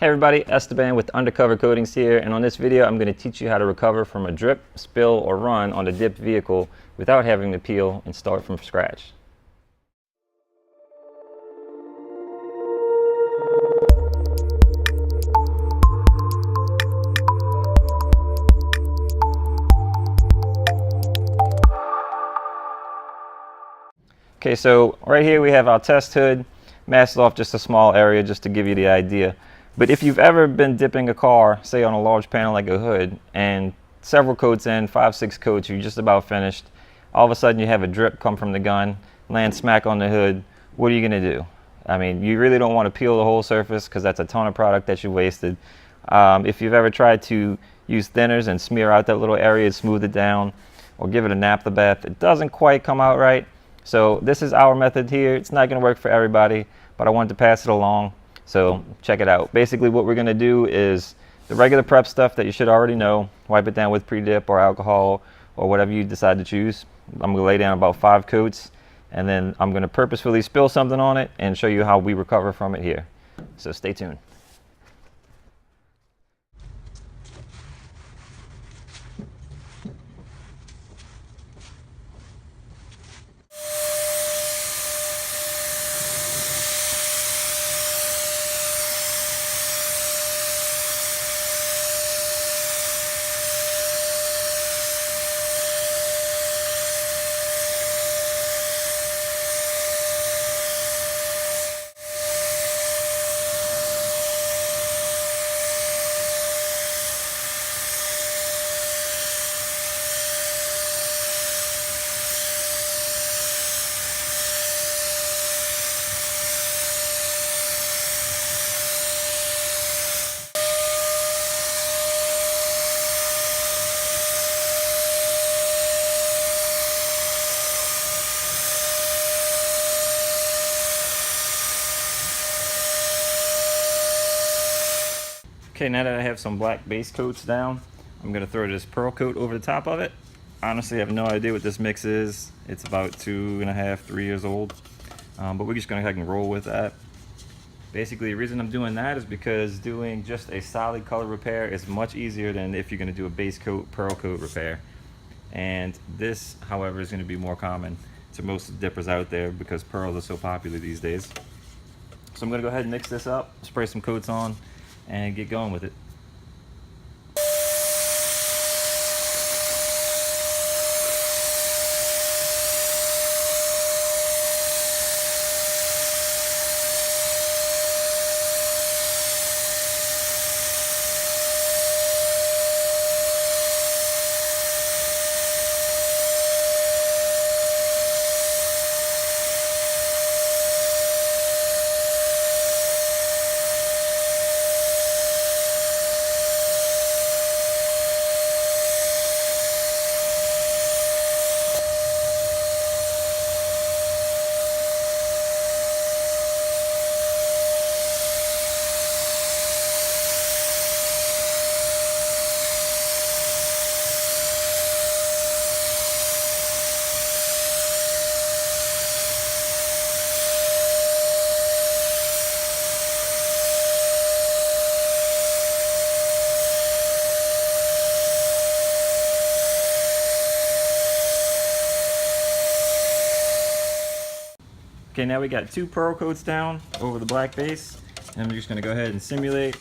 Hey everybody, Esteban with Undercover Coatings here, and on this video I'm going to teach you how to recover from a drip, spill, or run on a dipped vehicle without having to peel and start from scratch. Okay, so right here we have our test hood, masked off just a small area just to give you the idea. But if you've ever been dipping a car, say on a large panel like a hood, and several coats in, 5-6 coats, you're just about finished, all of a sudden you have a drip come from the gun, land smack on the hood, what are you going to do? I mean, you really don't want to peel the whole surface because that's a ton of product that you wasted. If you've ever tried to use thinners and smear out that little area, smooth it down, or give it a naphtha bath, it doesn't quite come out right. So this is our method here. It's not going to work for everybody, but I wanted to pass it along. So check it out. Basically what we're going to do is the regular prep stuff that you should already know. Wipe it down with pre-dip or alcohol or whatever you decide to choose. I'm going to lay down about 5 coats, and then I'm going to purposefully spill something on it and show you how we recover from it here. So stay tuned. Okay, now that I have some black base coats down, I'm going to throw this pearl coat over the top of it. Honestly, I have no idea what this mix is. It's about 2.5, 3 years old, but we're just going to go ahead and roll with that. Basically, the reason I'm doing that is because doing just a solid color repair is much easier than if you're going to do a base coat, pearl coat repair. And this, however, is going to be more common to most dippers out there because pearls are so popular these days. So I'm going to go ahead and mix this up, spray some coats on, and get going with it. Okay, now we got 2 pearl coats down over the black base, and I'm just going to go ahead and simulate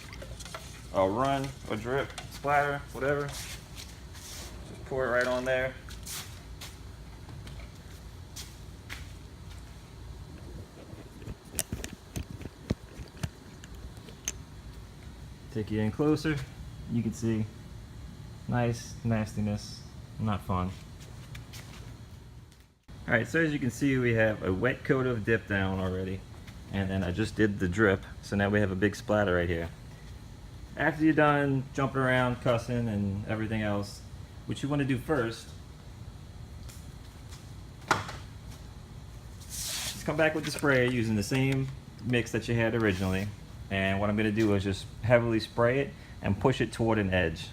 a run, a drip, splatter, whatever. Just pour it right on there. Take you in closer, you can see nice nastiness, not fun. Alright, so as you can see, we have a wet coat of dip down already, and then I just did the drip, so now we have a big splatter right here. After you're done jumping around, cussing, and everything else, what you want to do first is come back with the spray using the same mix that you had originally, and what I'm going to do is just heavily spray it and push it toward an edge.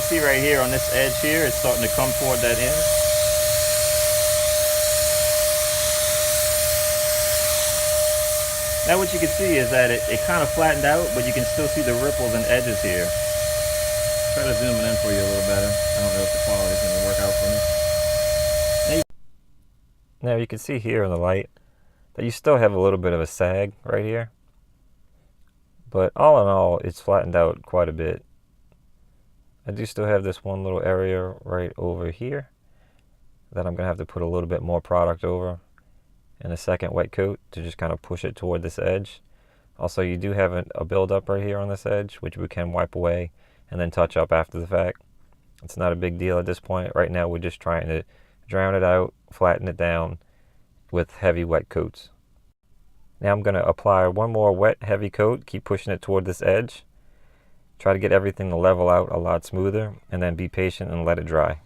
see right here on this edge here, it's starting to come toward that end. Now what you can see is that it kind of flattened out, but you can still see the ripples and edges here. Try to zoom it in for you a little better. I don't know if the quality is going to work out for me. Now you can see here in the light that you still have a little bit of a sag right here. But all in all, it's flattened out quite a bit. I do still have this one little area right over here that I'm going to have to put a little bit more product over and a second wet coat to just kind of push it toward this edge. Also, you do have a buildup right here on this edge, which we can wipe away and then touch up after the fact. It's not a big deal at this point. Right now, we're just trying to drown it out, flatten it down with heavy wet coats. Now I'm going to apply one more wet, heavy coat, keep pushing it toward this edge. Try to get everything to level out a lot smoother, and then be patient and let it dry.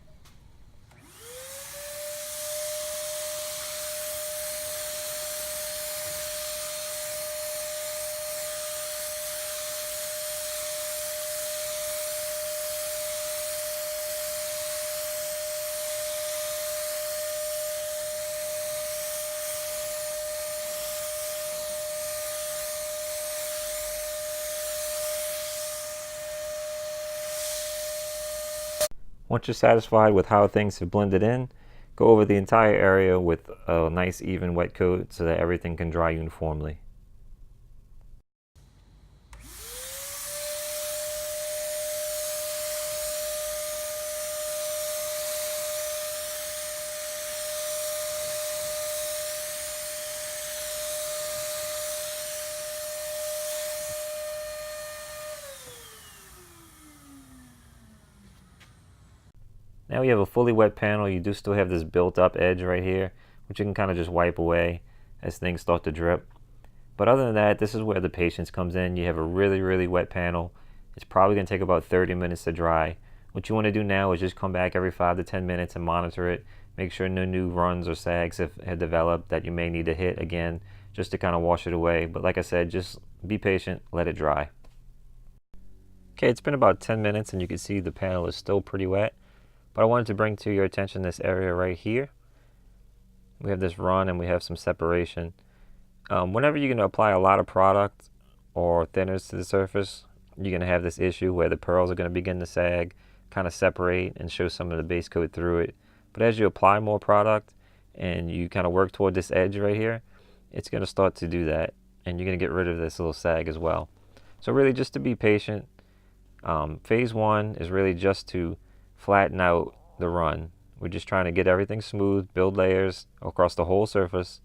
Once you're satisfied with how things have blended in, go over the entire area with a nice even wet coat so that everything can dry uniformly. Now we have a fully wet panel. You do still have this built up edge right here, which you can kind of just wipe away as things start to drip. But other than that, this is where the patience comes in. You have a really wet panel. It's probably going to take about 30 minutes to dry. What you want to do now is just come back every 5 to 10 minutes and monitor it. Make sure no new runs or sags have developed that you may need to hit again just to kind of wash it away. But like I said, just be patient, let it dry. Okay, it's been about 10 minutes and you can see the panel is still pretty wet. But I wanted to bring to your attention this area right here. We have this run and we have some separation. Whenever you're going to apply a lot of product or thinners to the surface, you're going to have this issue where the pearls are going to begin to sag, kind of separate and show some of the base coat through it. But as you apply more product and you kind of work toward this edge right here, it's going to start to do that, and you're going to get rid of this little sag as well. So really just to be patient. Phase 1 is really just to flatten out the run. We're just trying to get everything smooth, build layers across the whole surface,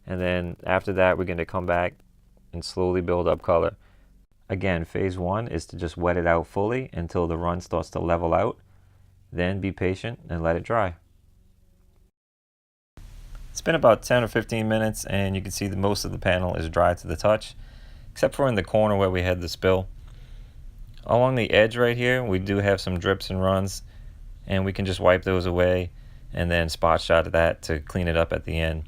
and then after that we're going to come back and slowly build up color. Again, phase 1 is to just wet it out fully until the run starts to level out. Then be patient and let it dry. It's been about 10 or 15 minutes and you can see that most of the panel is dry to the touch, except for in the corner where we had the spill. Along the edge right here we do have some drips and runs, and we can just wipe those away and then spot shot that to clean it up at the end.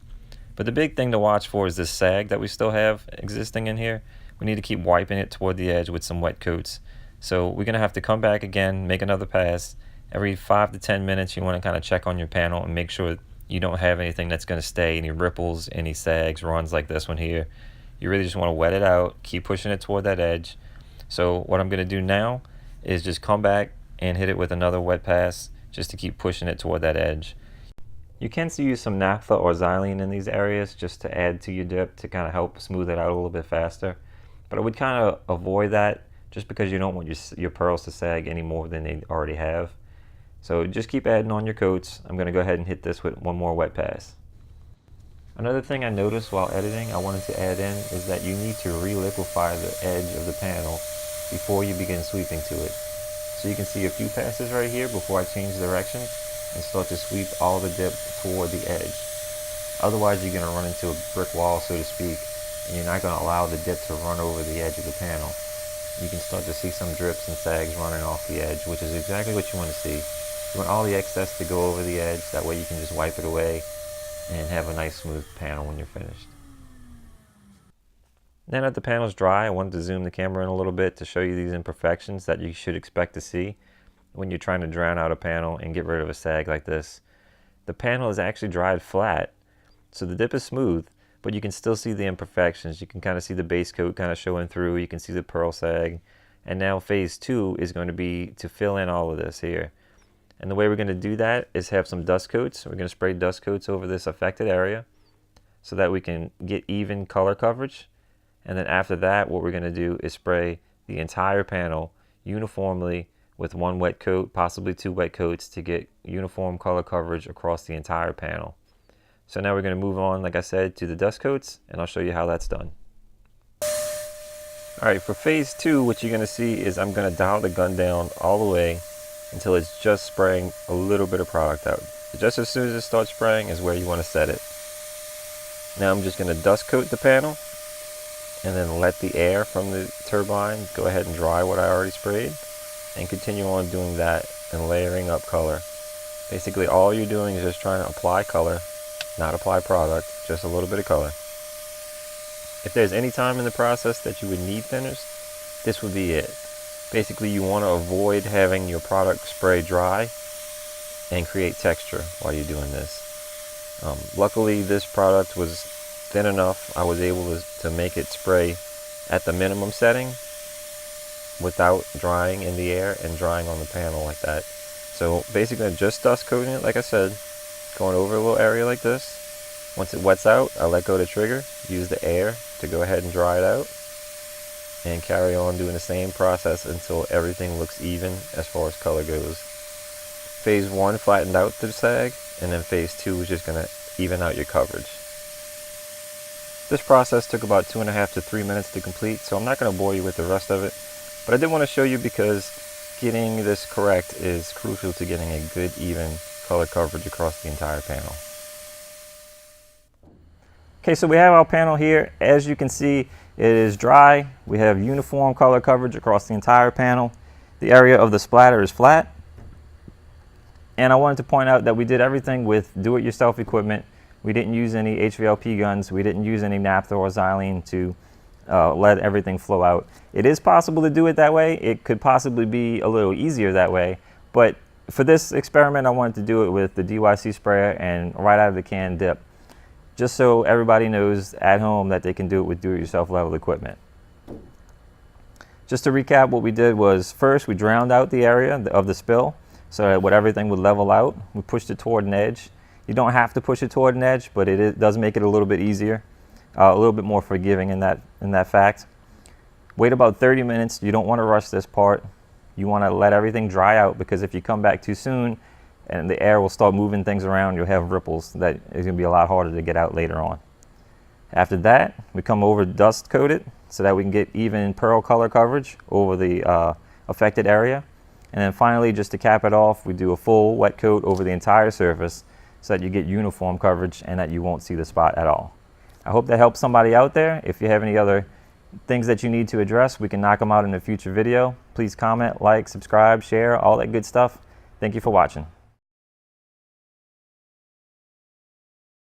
But the big thing to watch for is this sag that we still have existing in here. We need to keep wiping it toward the edge with some wet coats. So we're going to have to come back again, make another pass. Every 5 to 10 minutes you want to kind of check on your panel and make sure you don't have anything that's going to stay, any ripples, any sags, runs like this one here. You really just want to wet it out, keep pushing it toward that edge. So what I'm going to do now is just come back and hit it with another wet pass just to keep pushing it toward that edge. You can still use some naphtha or xylene in these areas just to add to your dip to kind of help smooth it out a little bit faster. But I would kind of avoid that just because you don't want your pearls to sag any more than they already have. So just keep adding on your coats. I'm going to go ahead and hit this with one more wet pass. Another thing I noticed while editing I wanted to add in is that you need to re-liquefy the edge of the panel before you begin sweeping to it. So you can see a few passes right here before I change direction and start to sweep all the dip toward the edge. Otherwise you're going to run into a brick wall, so to speak, and you're not going to allow the dip to run over the edge of the panel. You can start to see some drips and sags running off the edge, which is exactly what you want to see. You want all the excess to go over the edge, that way you can just wipe it away and have a nice smooth panel when you're finished. Now that the panel's dry, I wanted to zoom the camera in a little bit to show you these imperfections that you should expect to see. when you're trying to drown out a panel and get rid of a sag like this. The panel is actually dried flat, so the dip is smooth, but you can still see the imperfections. You can kind of see the base coat kind of showing through. You can see the pearl sag. And now phase 2 is going to be to fill in all of this here. And the way we're going to do that is have some dust coats. We're going to spray dust coats over this affected area so that we can get even color coverage. And then after that, what we're going to do is spray the entire panel uniformly with one wet coat, possibly 2 wet coats, to get uniform color coverage across the entire panel. So now we're going to move on, like I said, to the dust coats, and I'll show you how that's done. Alright, for phase 2, what you're going to see is I'm going to dial the gun down all the way until it's just spraying a little bit of product out. Just as soon as it starts spraying is where you want to set it. Now I'm just going to dust coat the panel and then let the air from the turbine go ahead and dry what I already sprayed, and continue on doing that and layering up color. Basically all you're doing is just trying to apply color, not apply product, just a little bit of color. If there's any time in the process that you would need thinners, this would be it. Basically you want to avoid having your product spray dry and create texture while you're doing this. Luckily this product was thin enough, I was able to make it spray at the minimum setting without drying in the air and drying on the panel like that. So basically I'm just dust coating it, like I said, going over a little area like this. Once it wets out, I let go of the trigger, use the air to go ahead and dry it out, and carry on doing the same process until everything looks even as far as color goes. Phase 1 flattened out the sag, and then phase 2 is just going to even out your coverage. This process took about 2.5 to 3 minutes to complete, so I'm not going to bore you with the rest of it, but I did want to show you because getting this correct is crucial to getting a good even color coverage across the entire panel. Okay, so we have our panel here. As you can see, it is dry. We have uniform color coverage across the entire panel. The area of the splatter is flat. And I wanted to point out that we did everything with do-it-yourself equipment. We didn't use any HVLP guns. We didn't use any naphtha or xylene to let everything flow out. It is possible to do it that way. It could possibly be a little easier that way. But for this experiment, I wanted to do it with the DYC sprayer and right out of the can dip, just so everybody knows at home that they can do it with do-it-yourself level equipment. Just to recap, what we did was first we drowned out the area of the spill so that everything would level out. We pushed it toward an edge. You don't have to push it toward an edge, but it does make it a little bit easier, a little bit more forgiving in that fact. Wait about 30 minutes. You don't want to rush this part. You want to let everything dry out, because if you come back too soon, and the air will start moving things around, you'll have ripples that is going to be a lot harder to get out later on. After that, we come over dust coat it so that we can get even pearl color coverage over the affected area. And then finally, just to cap it off, we do a full wet coat over the entire surface so that you get uniform coverage and that you won't see the spot at all. I hope that helps somebody out there. If you have any other things that you need to address, we can knock them out in a future video. Please comment, like, subscribe, share, all that good stuff. Thank you for watching.